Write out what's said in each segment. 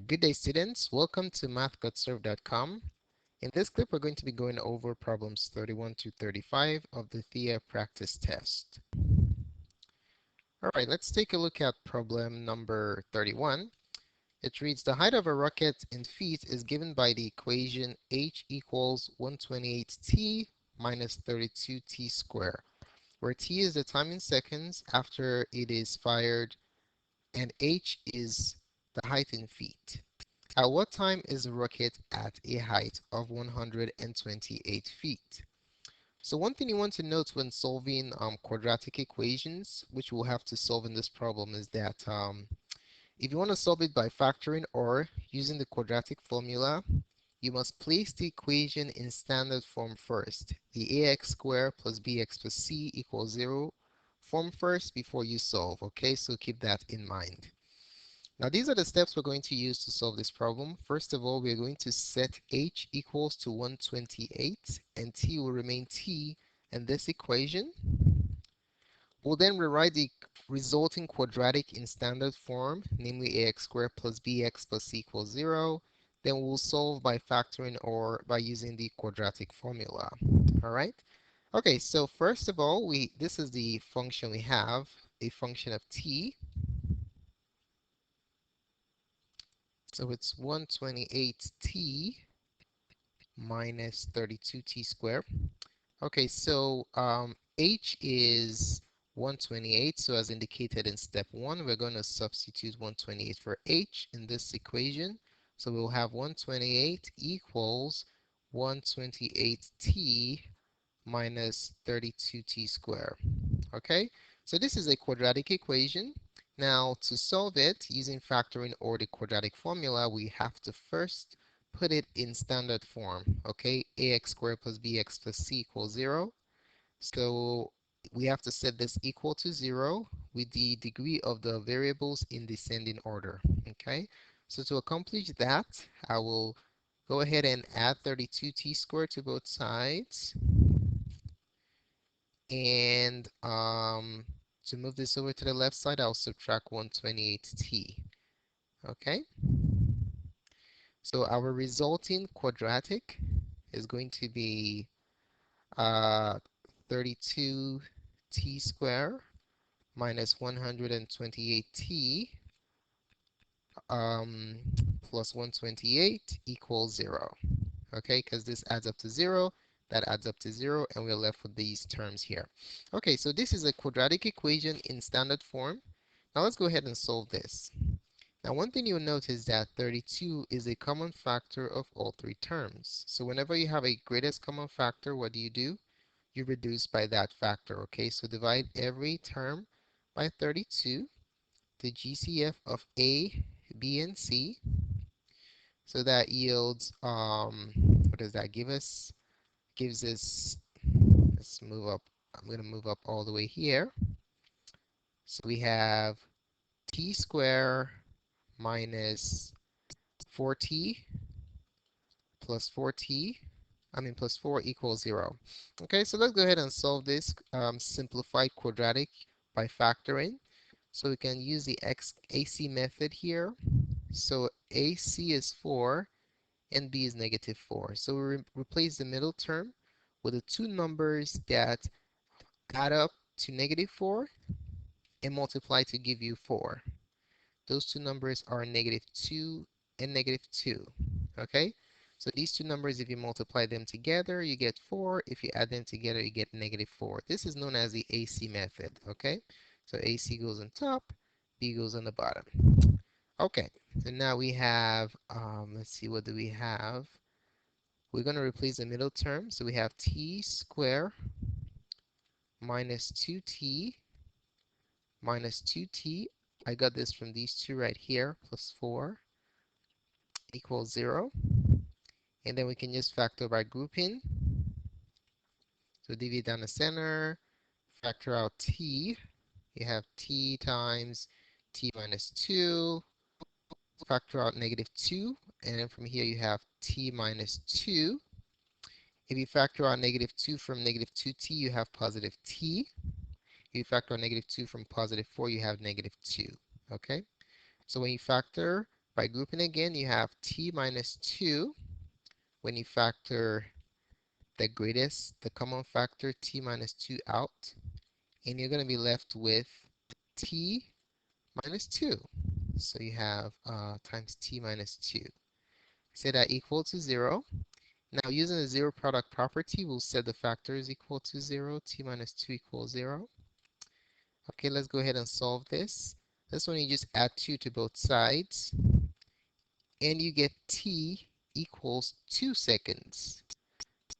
Good day, students. Welcome to math.serve.com. In this clip, we're going to be going over problems 31 to 35 of the Thea practice test. All right, let's take a look at problem number 31. It reads, the height of a rocket in feet is given by the equation h equals 128t minus 32t squared, where t is the time in seconds after it is fired and h is the height in feet. At what time is the rocket at a height of 128 feet? So one thing you want to note when solving quadratic equations, which we'll have to solve in this problem, is that if you want to solve it by factoring or using the quadratic formula, you must place the equation in standard form first. The ax squared plus bx plus c equals 0 form first before you solve, okay? So keep that in mind. Now these are the steps we're going to use to solve this problem. First of all, we're going to set h equals to 128 and t will remain t in this equation. We'll then rewrite the resulting quadratic in standard form, namely ax squared plus bx plus c equals 0. Then we'll solve by factoring or by using the quadratic formula. All right. Okay, so first of all, this is the function we have, a function of t. So it's 128t minus 32t squared. Okay, so h is 128. So as indicated in step 1, we're going to substitute 128 for h in this equation. So we'll have 128 equals 128t minus 32t squared. Okay, so this is a quadratic equation. Now to solve it using factoring or the quadratic formula, we have to first put it in standard form. Okay, ax squared plus bx plus c equals 0. So we have to set this equal to 0 with the degree of the variables in descending order. Okay, so to accomplish that, I will go ahead and add 32t squared to both sides. And to move this over to the left side, I'll subtract 128t. Okay, so our resulting quadratic is going to be 32t squared minus 128t plus 128 equals 0. Okay, because this adds up to 0, that adds up to 0, and we're left with these terms here. Okay, so this is a quadratic equation in standard form. Now let's go ahead and solve this. Now one thing you'll note is that 32 is a common factor of all three terms. So whenever you have a greatest common factor, what do? You reduce by that factor, okay? So divide every term by 32, the GCF of A, B, and C. So that yields, what does that give us? Gives us, let's move up. I'm going to move up all the way here. So we have t squared minus 4t plus 4t, plus 4 equals 0. Okay, so let's go ahead and solve this simplified quadratic by factoring. So we can use the AC method here. So AC is 4 and B is negative 4. So we replace the middle term with the two numbers that add up to negative 4 and multiply to give you 4. Those two numbers are negative 2 and negative 2. Okay? So these two numbers, if you multiply them together, you get 4. If you add them together, you get negative 4. This is known as the AC method. Okay? So AC goes on top, B goes on the bottom. Okay, so now we have, let's see, what do we have? We're going to replace the middle term. So we have t squared minus 2t minus 2t. I got this from these two right here, plus 4 equals 0. And then we can just factor by grouping. So divide down the center, factor out t. You have t times t minus 2. Factor out negative 2. And then from here you have t minus 2. If you factor out negative 2 from negative 2t, you have positive t. If you factor out negative 2 from positive 4, you have negative 2. Okay? So when you factor By grouping again, you have t minus 2 when you factor the common factor t minus 2 out, and you're going to be left with t minus 2. So you have times t minus 2. Set that equal to 0. Now using the zero product property, we'll set the factors equal to 0, t minus 2 equals 0. Okay, let's go ahead and solve this. This one you just add 2 to both sides, and you get t equals 2 seconds.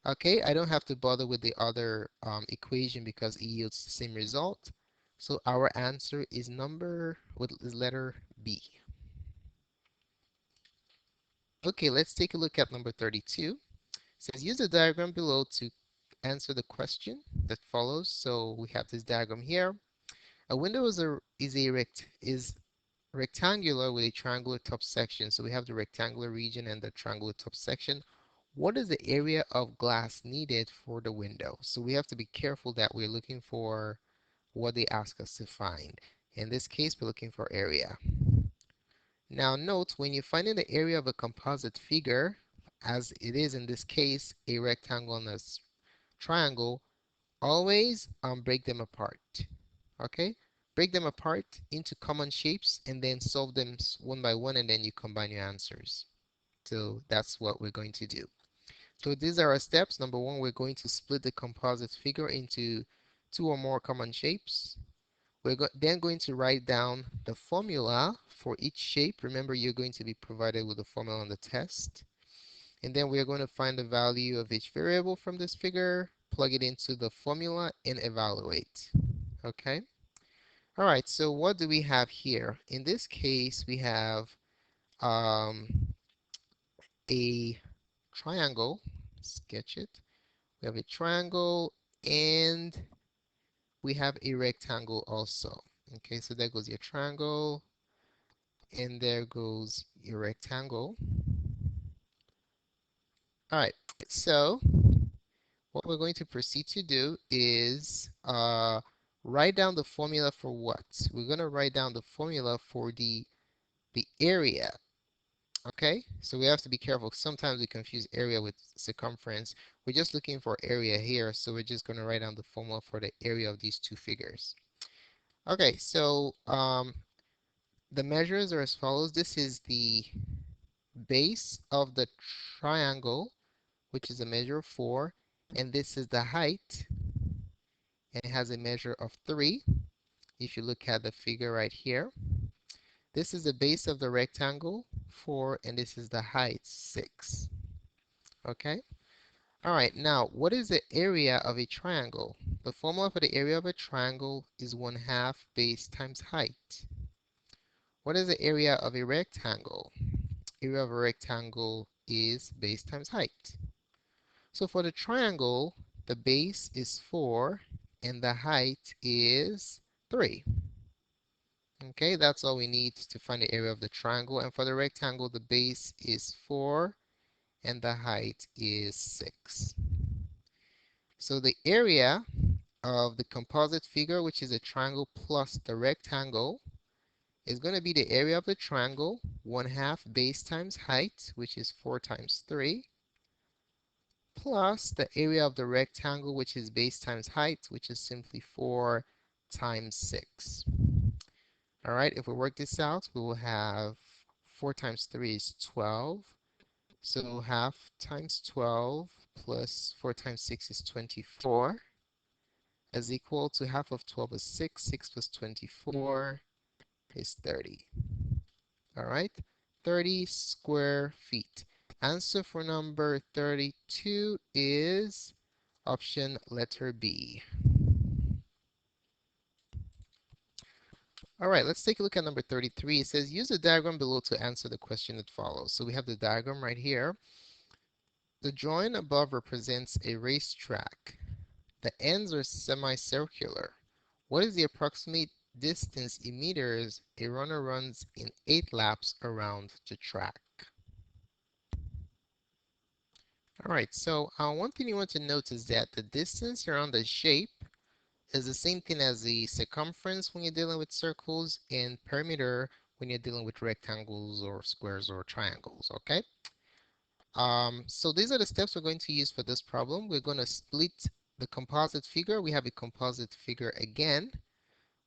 Okay, I don't have to bother with the other equation because it yields the same result. So our answer is letter B. Okay, let's take a look at number 32. It says use the diagram below to answer the question that follows. So we have this diagram here. A window is rectangular with a triangular top section. So we have the rectangular region and the triangular top section. What is the area of glass needed for the window? So we have to be careful that we're looking for what they ask us to find. In this case, we're looking for area. Now note, when you're finding the area of a composite figure, as it is in this case, a rectangle and a triangle, always break them apart. Okay? Break them apart into common shapes and then solve them one by one, and then you combine your answers. So that's what we're going to do. So these are our steps. Number one, we're going to split the composite figure into 2 or more common shapes. We're then going to write down the formula for each shape. Remember, you're going to be provided with the formula on the test. And then we are going to find the value of each variable from this figure, plug it into the formula, and evaluate. Okay? All right, so what do we have here? In this case, we have um, a triangle. Sketch it. We have a triangle and we have a rectangle also. Okay, so there goes your triangle and there goes your rectangle. All right, so what we're going to proceed to do is write down the formula for what? We're going to write down the formula for the area. Okay, so we have to be careful. Sometimes we confuse area with circumference. We're just looking for area here, so we're just going to write down the formula for the area of these two figures. Okay, so the measures are as follows. This is the base of the triangle, which is a measure of 4, and this is the height, and it has a measure of 3. If you look at the figure right here, this is the base of the rectangle, 4, and this is the height, 6. Okay? All right, now what is the area of a triangle? The formula for the area of a triangle is 1/2 base times height. What is the area of a rectangle? Area of a rectangle is base times height. So for the triangle, the base is 4 and the height is 3. Okay, that's all we need to find the area of the triangle. And for the rectangle, the base is 4 and the height is 6. So the area of the composite figure, which is a triangle plus the rectangle, is going to be the area of the triangle, 1/2 base times height, which is 4 times 3, plus the area of the rectangle, which is base times height, which is simply 4 times 6. All right, if we work this out, we will have 4 times 3 is 12. So half times 12 plus 4 times 6 is 24 is equal to half of 12 is 6. 6 plus 24 is 30. All right, 30 square feet. Answer for number 32 is option letter B. All right, let's take a look at number 33. It says use the diagram below to answer the question that follows. So we have the diagram right here. The drawing above represents a racetrack. The ends are semicircular. What is the approximate distance in meters a runner runs in 8 laps around the track? All right, so one thing you want to note is that the distance around the shape is the same thing as the circumference when you're dealing with circles, and perimeter when you're dealing with rectangles or squares or triangles, okay? So these are the steps we're going to use for this problem. We're going to split the composite figure. We have a composite figure again.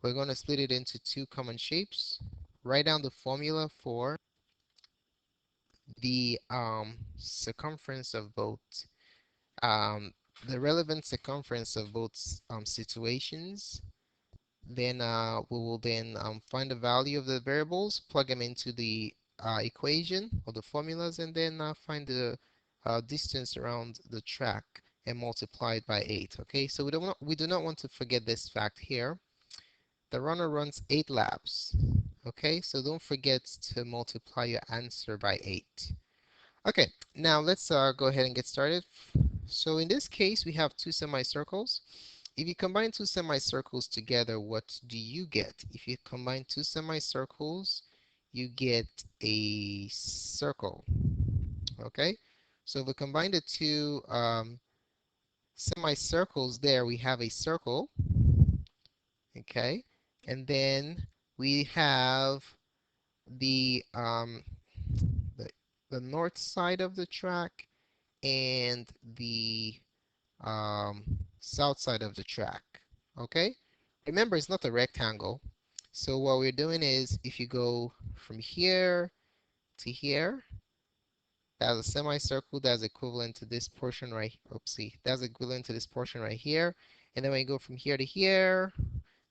We're going to split it into two common shapes. Write down the formula for the circumference of both, um, the relevant circumference of both situations. Then we will then find the value of the variables, plug them into the equation or the formulas, and then find the distance around the track and multiply it by 8. Okay, so we do not want to forget this fact here. The runner runs 8 laps. Okay, so don't forget to multiply your answer by 8. Okay, now let's go ahead and get started. So in this case, we have two semicircles. If you combine two semicircles together, what do you get? If you combine two semicircles, you get a circle. Okay, so if we combine the two semicircles there, we have a circle. Okay, and then we have the um, the, the north side of the track and the um, south side of the track. Okay? Remember, it's not a rectangle. So what we're doing is if you go from here to here, that's a semicircle that's equivalent to this portion right, oopsie, that's equivalent to this portion right here. And then when you go from here to here,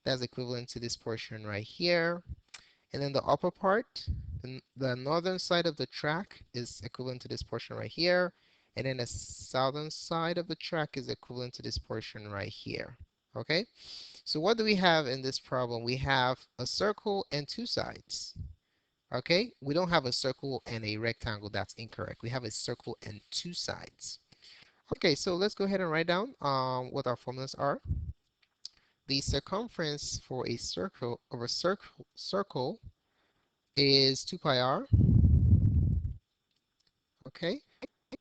that's equivalent to this portion right here. And then the upper part, the northern side of the track is equivalent to this portion right here. And then the southern side of the track is equivalent to this portion right here. Okay? So what do we have in this problem? We have a circle and two sides. Okay? We don't have a circle and a rectangle. That's incorrect. We have a circle and two sides. Okay, so let's go ahead and write down what our formulas are. The circumference for a circle of a circle is 2 pi r. Okay,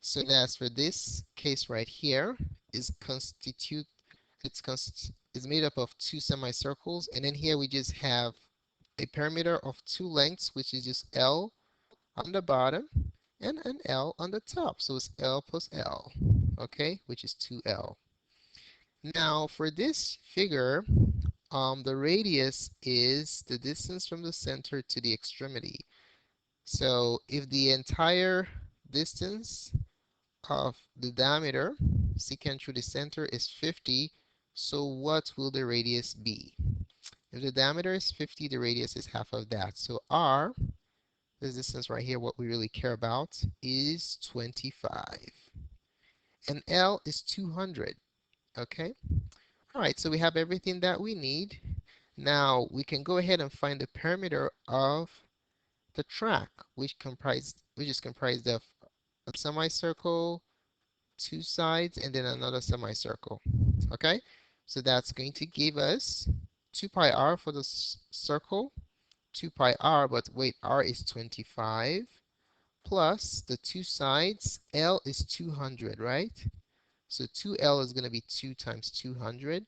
so that's for this case right here is is made up of two semicircles, and then here we just have a perimeter of two lengths, which is just L on the bottom and an L on the top. So it's L plus L, okay, which is 2L. Now for this figure, the radius is the distance from the center to the extremity. So if the entire distance of the diameter secant through the center is 50, so what will the radius be? If the diameter is 50, the radius is half of that. So r, this distance right here, what we really care about, is 25. And L is 200. Okay? All right, so we have everything that we need. Now we can go ahead and find the perimeter of the track, which is comprised of a semicircle, two sides, and then another semicircle. Okay, so that's going to give us 2 pi r for the circle, 2 pi r, but wait, r is 25, plus the two sides, L is 200, right? So 2L is going to be 2 times 200.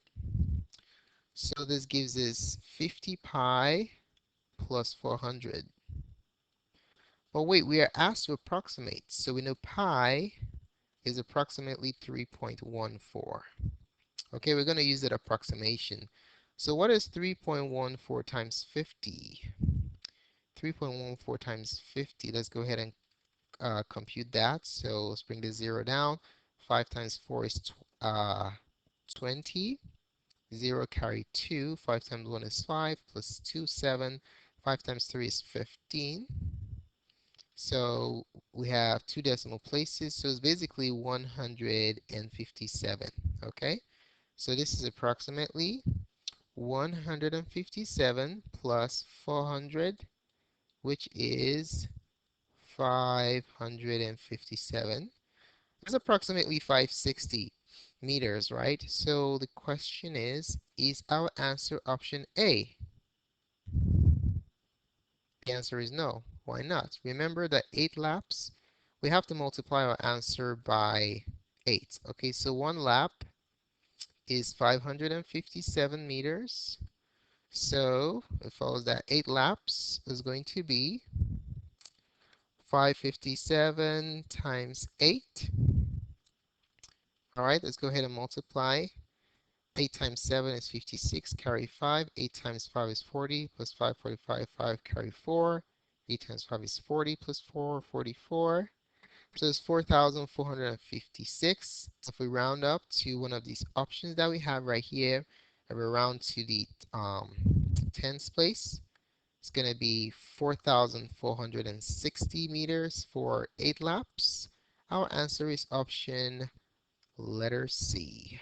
So this gives us 50 pi plus 400. But wait, we are asked to approximate. So we know pi is approximately 3.14. Okay, we're going to use that approximation. So what is 3.14 times 50? 3.14 times 50. Let's go ahead and compute that. So let's bring the 0 down. 5 times 4 is 20. 0 carry 2. 5 times 1 is 5 plus 2, 7. 5 times 3 is 15. So we have two decimal places. So it's basically 157. Okay. So this is approximately 157 plus 400, which is 557. That's approximately 560 meters, right? So the question is our answer option A? The answer is no. Why not? Remember that 8 laps, we have to multiply our answer by 8. Okay, so one lap is 557 meters. So it follows that 8 laps is going to be 557 times 8. All right, let's go ahead and multiply. 8 times 7 is 56, carry 5. 8 times 5 is 40, plus 5, 45, 5, carry 4. 8 times 5 is 40, plus 4, 44. So it's 4,456. So if we round up to one of these options that we have right here, and we round to the tens place, it's going to be 4,460 meters for 8 laps. Our answer is option letter C.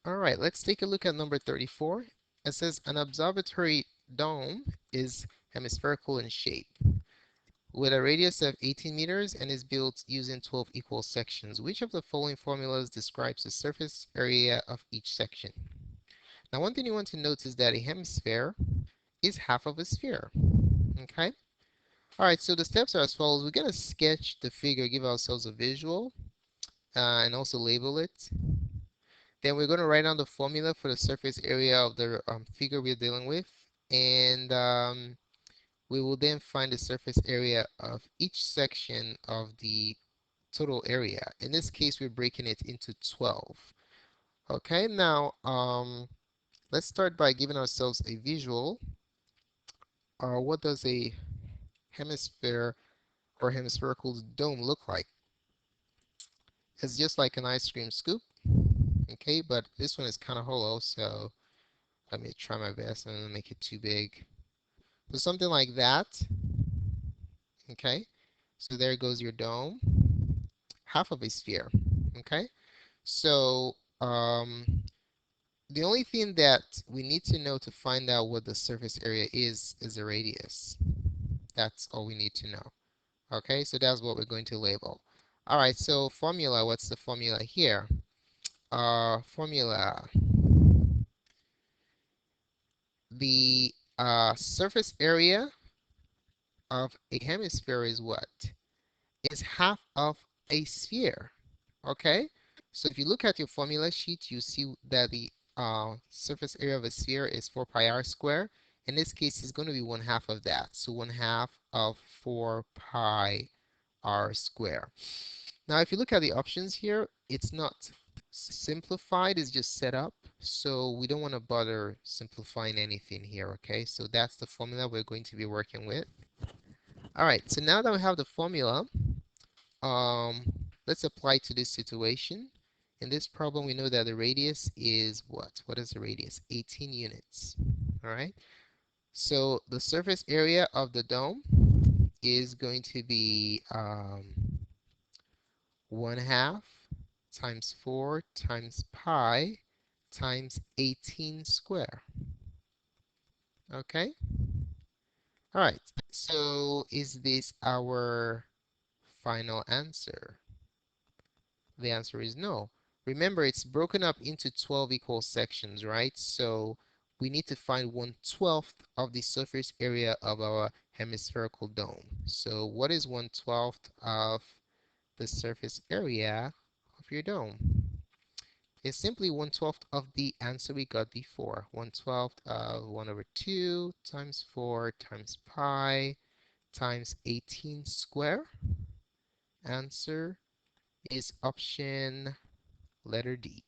All right, let's take a look at number 34. It says an observatory dome is hemispherical in shape with a radius of 18 meters and is built using 12 equal sections. Which of the following formulas describes the surface area of each section? Now, one thing you want to note is that a hemisphere is half of a sphere. Okay? All right, so the steps are as follows. We're going to sketch the figure, give ourselves a visual, and also label it. Then we're going to write down the formula for the surface area of the figure we're dealing with. And we will then find the surface area of each section of the total area. In this case, we're breaking it into 12. Okay, now let's start by giving ourselves a visual. What does a hemisphere or hemispherical dome look like? It's just like an ice cream scoop, okay, but this one is kind of hollow, so let me try my best and make it too big. So something like that, okay? So there goes your dome, half of a sphere, okay? So the only thing that we need to know to find out what the surface area is the radius. That's all we need to know. Okay, so that's what we're going to label. All right, so formula, what's the formula here? Formula, the surface area of a hemisphere is what? Is half of a sphere. Okay, so if you look at your formula sheet, you see that the surface area of a sphere is 4 pi r squared. In this case, it's going to be 1/2 of that. So 1/2 of 4 pi r squared. Now, if you look at the options here, it's not simplified, it's just set up. So we don't want to bother simplifying anything here, okay? So that's the formula we're going to be working with. All right, so now that we have the formula, um, let's apply to this situation. In this problem, we know that the radius is what? What is the radius? 18 units. All right. So the surface area of the dome is going to be 1/2 times 4 times pi times 18 square. Okay. All right. So is this our final answer? The answer is no. Remember, it's broken up into 12 equal sections, right? So we need to find 1/12 of the surface area of our hemispherical dome. So what is 1/12 of the surface area of your dome? It's simply 1/12 of the answer we got before. 1/12 of 1/2 times 4 times pi times 18 square. Answer is option letter D.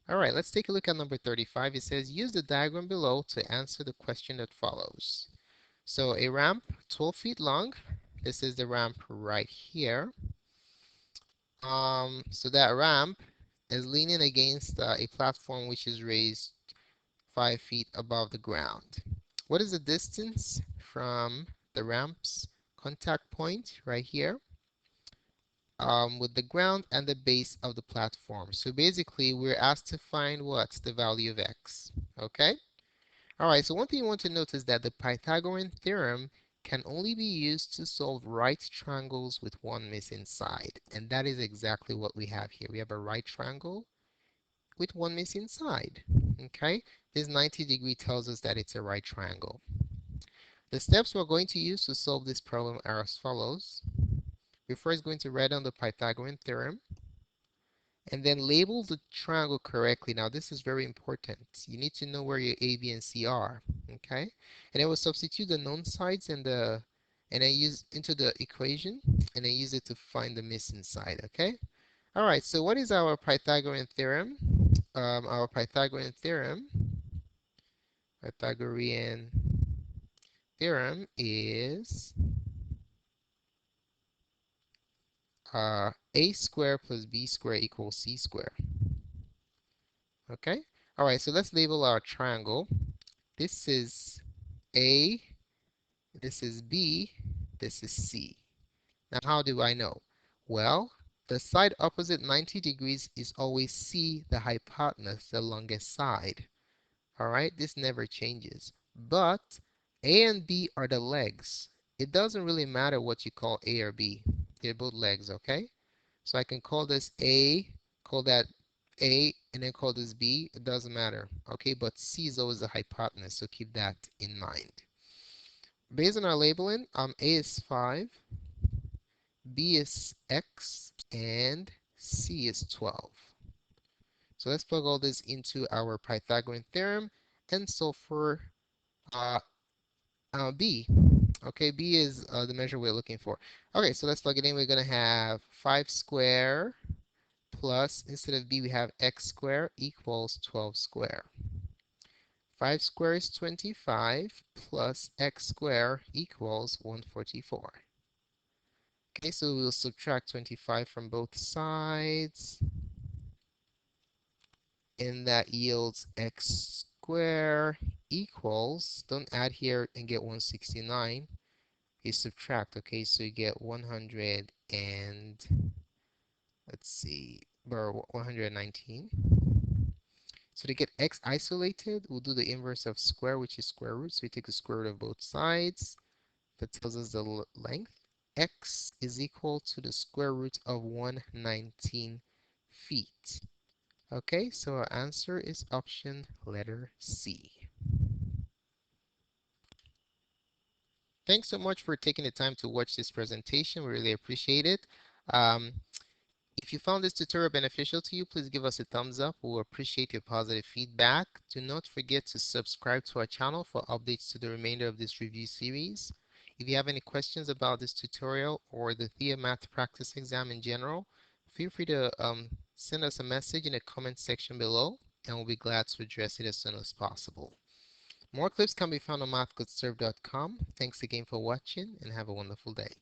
All right, let's take a look at number 35. It says, use the diagram below to answer the question that follows. So a ramp 12 feet long. This is the ramp right here. So that ramp is leaning against a platform which is raised 5 feet above the ground. What is the distance from the ramp's contact point right here with the ground and the base of the platform? So basically, we're asked to find what? The value of x. Okay? All right, so one thing you want to notice is that the Pythagorean theorem can only be used to solve right triangles with one missing side. And that is exactly what we have here. We have a right triangle with one missing side. Okay? This 90-degree tells us that it's a right triangle. The steps we're going to use to solve this problem are as follows. We're first going to write down the Pythagorean theorem. and then label the triangle correctly. Now, this is very important. You need to know where your A, B, and C are. Okay? And I will substitute the known sides and I use into the equation, and I use it to find the missing side. Okay? All right. So what is our Pythagorean theorem? Our Pythagorean theorem is a squared plus b squared equals c squared. Okay? All right, so let's label our triangle. This is A, this is B, this is C. Now, how do I know? Well, the side opposite 90 degrees is always C, the hypotenuse, the longest side. All right, this never changes. But A and B are the legs. It doesn't really matter what you call A or B. They're both legs, okay? So I can call this A, call that A, and then call this B. It doesn't matter, okay? But C is always the hypotenuse, so keep that in mind. Based on our labeling, A is 5, B is X, and C is 12. So let's plug all this into our Pythagorean theorem and solve for uh, B. Okay, B is the measure we're looking for. Okay, so let's plug it in. We're going to have 5 square plus, instead of b, we have x squared equals 12 squared. 5 squared is 25 plus x squared equals 144. Okay, so we'll subtract 25 from both sides, and that yields x squared equals, don't add here and get 169, you subtract, okay, so you get 100 and, let's see, or 119. So to get x isolated, we'll do the inverse of square, which is square root. So we take the square root of both sides. That tells us the length. X is equal to the square root of 119 feet. Okay, so our answer is option letter C. Thanks so much for taking the time to watch this presentation. We really appreciate it. Um, If you found this tutorial beneficial to you, please give us a thumbs up. We'll appreciate your positive feedback. Do not forget to subscribe to our channel for updates to the remainder of this review series. If you have any questions about this tutorial or the Thea Math Practice Exam in general, feel free to send us a message in the comment section below, and we'll be glad to address it as soon as possible. More clips can be found on mathcodeserve.com. Thanks again for watching, and have a wonderful day.